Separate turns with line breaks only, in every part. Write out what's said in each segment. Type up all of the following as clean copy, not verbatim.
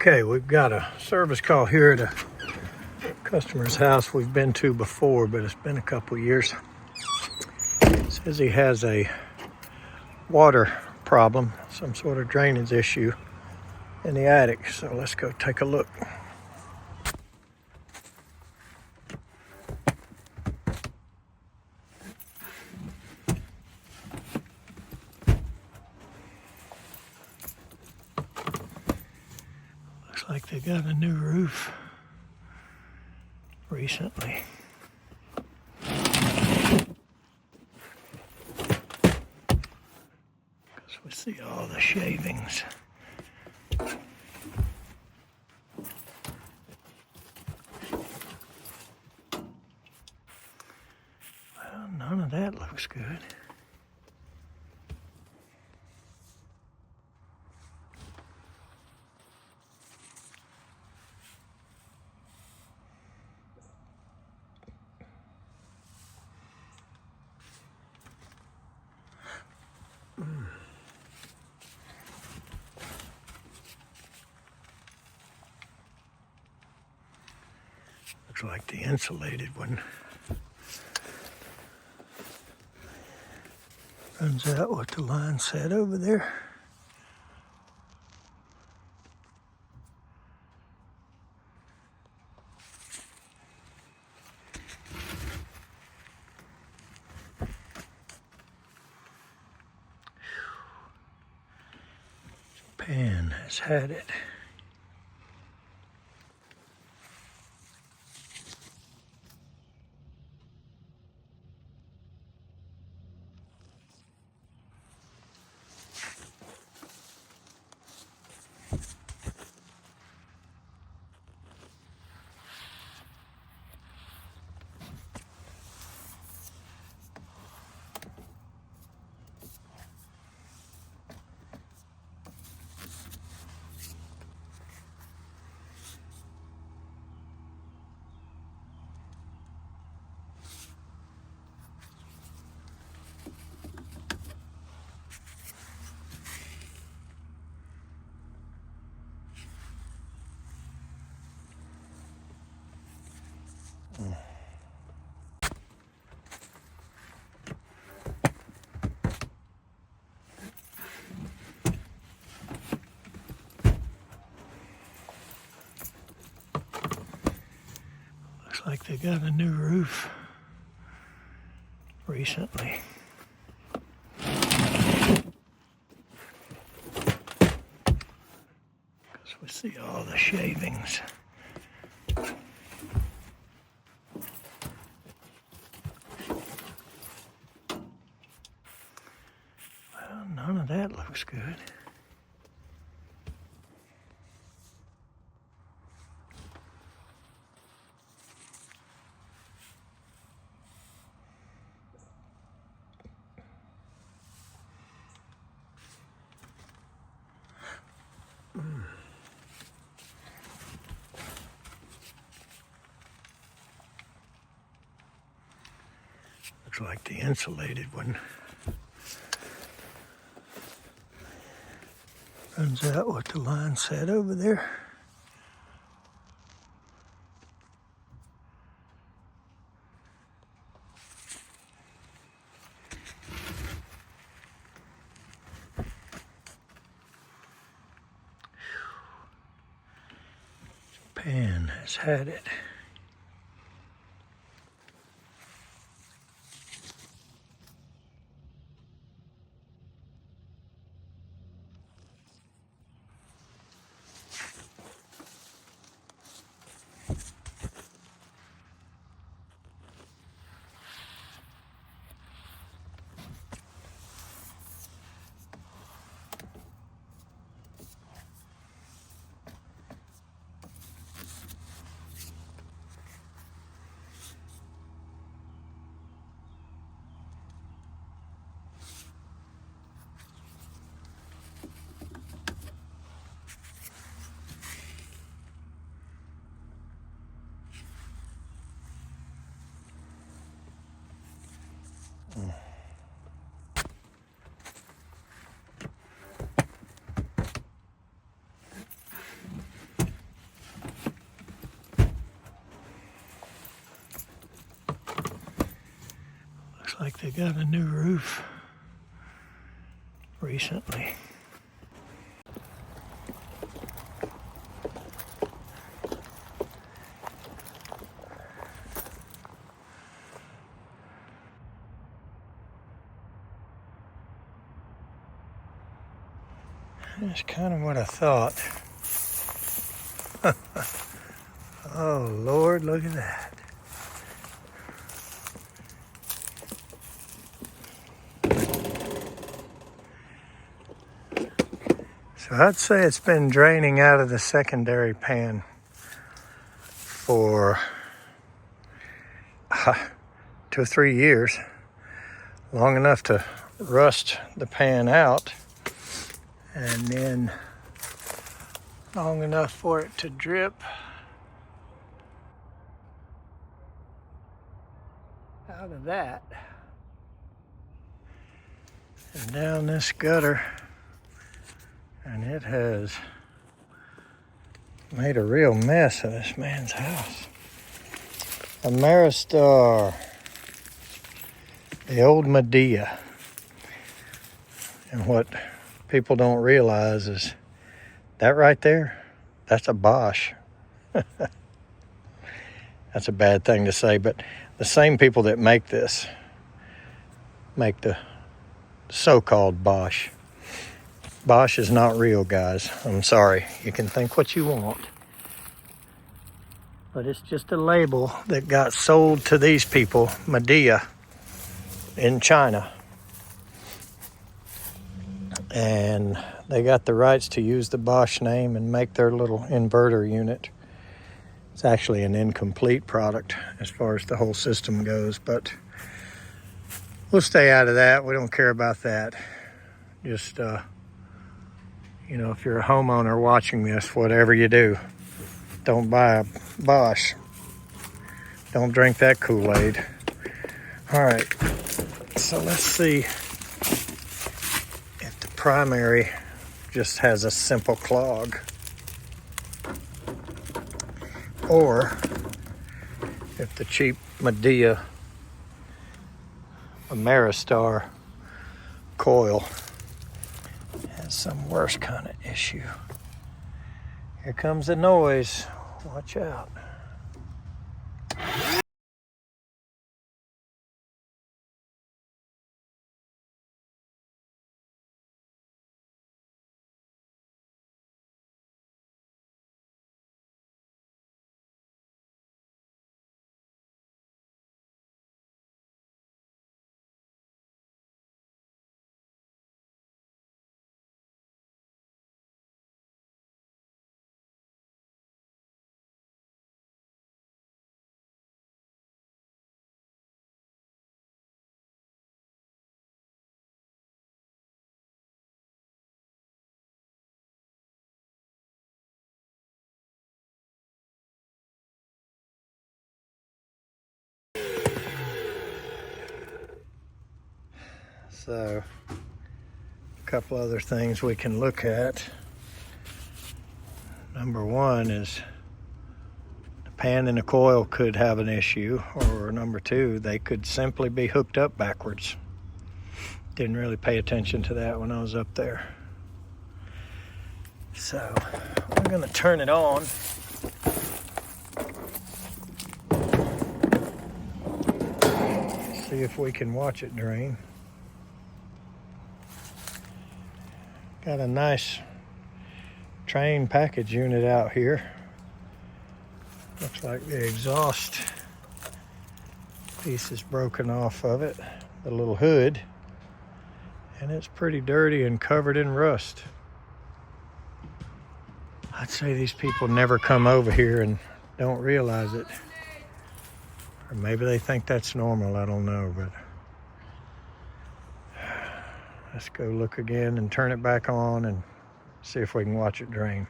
Okay, we've got a service call here at a customer's house we've been to before, but it's been a couple years. It says he has a water problem, some sort of drainage issue in the attic. So let's go take a look. Looks like they got a new roof recently. Because we see all the shavings. Well, none of that looks good. Looks like the insulated one runs out what the line said over there. Pan has had it. Looks like they got a new roof recently. Because we see all the shavings. Well, none of that looks good. Looks like the insulated one runs out what the line said over there. Pan has had it. They got a new roof recently. That's kind of what I thought. Oh Lord, look at that. So I'd say it's been draining out of the secondary pan for 2 or 3 years, long enough to rust the pan out, and then long enough for it to drip out of that and down this gutter, and it has made a real mess of this man's house. Ameristar, the old Medea. And what people don't realize is that right there, that's a Bosch. That's a bad thing to say, but the same people that make this make the so-called Bosch. Bosch is not real, guys. I'm sorry. You can think what you want. But it's just a label that got sold to these people, Medea, in China. And they got the rights to use the Bosch name and make their little inverter unit. It's actually an incomplete product as far as the whole system goes, but we'll stay out of that. We don't care about that. Just, you know, if you're a homeowner watching this, whatever you do, don't buy a Bosch. Don't drink that Kool-Aid. All right, so let's see if the primary just has a simple clog, or if the cheap Medea Ameristar coil has some worse kind of issue. Here comes the noise. Watch out. So, a couple other things we can look at. Number one is the pan and the coil could have an issue, or number two, they could simply be hooked up backwards. Didn't really pay attention to that when I was up there. So, I'm going to turn it on. See if we can watch it drain. Got a nice train package unit out here. Looks like the exhaust piece is broken off of it, the little hood, and it's pretty dirty and covered in rust. I'd say these people never come over here and don't realize it. Or maybe they think that's normal, I don't know, but let's go look again and turn it back on and see if we can watch it drain.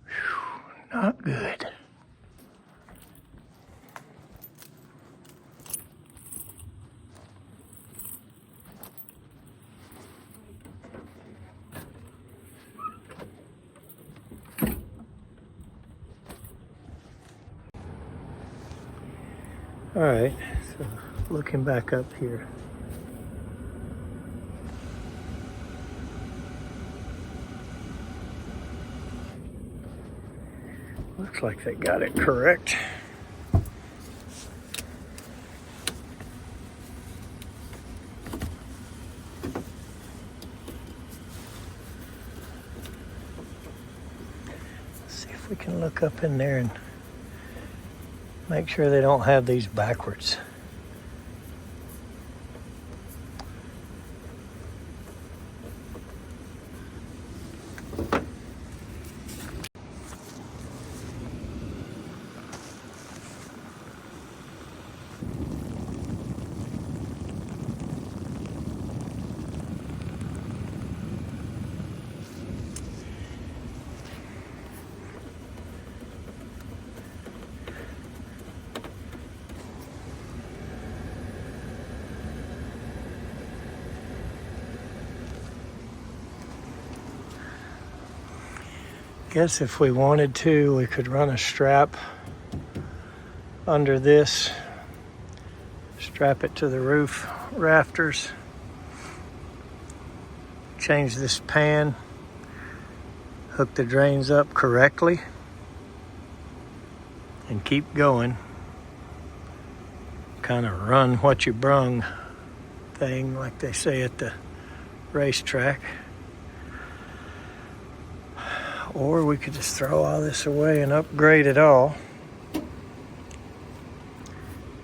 Whew, not good. right, so looking back up here. Looks like they got it correct. Let's see if we can look up in there and make sure they don't have these backwards. Guess if we wanted to, we could run a strap under this, strap it to the roof rafters, change this pan, hook the drains up correctly, and keep going. Kind of run what you brung thing, like they say at the racetrack. Or we could just throw all this away and upgrade it all.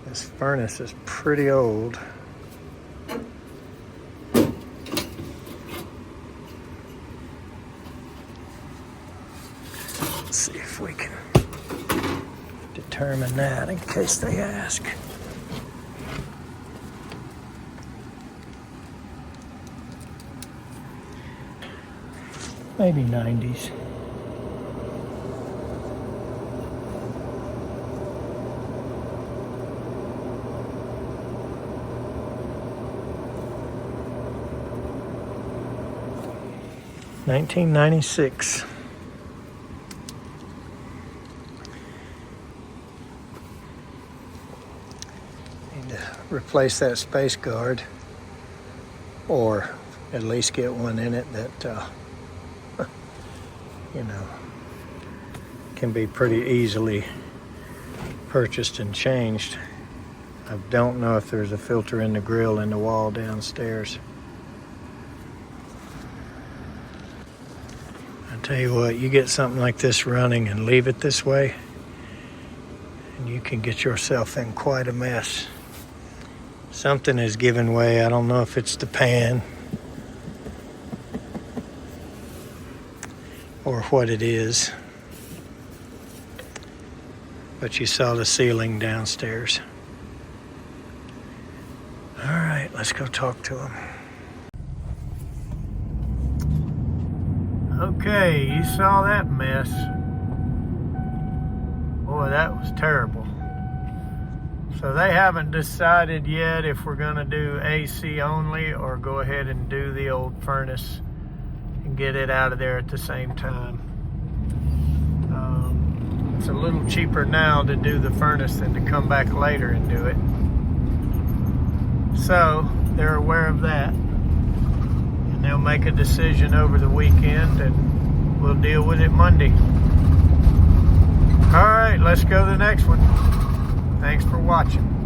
This furnace is pretty old. Let's see if we can determine that in case they ask. Maybe 90s. $1996. Need to replace that space guard, or at least get one in it that you know, can be pretty easily purchased and changed. I don't know if there's a filter in the grill in the wall downstairs. Tell you what, you get something like this running and leave it this way, and you can get yourself in quite a mess. Something is giving way. I don't know if it's the pan or what it is, but you saw the ceiling downstairs. All right, let's go talk to him. Okay, you saw that mess. Boy, that was terrible. So they haven't decided yet if we're gonna do AC only or go ahead and do the old furnace and get it out of there at the same time. It's a little cheaper now to do the furnace than to come back later and do it. So they're aware of that. They'll make a decision over the weekend and we'll deal with it Monday. All right, let's go to the next one. Thanks for watching.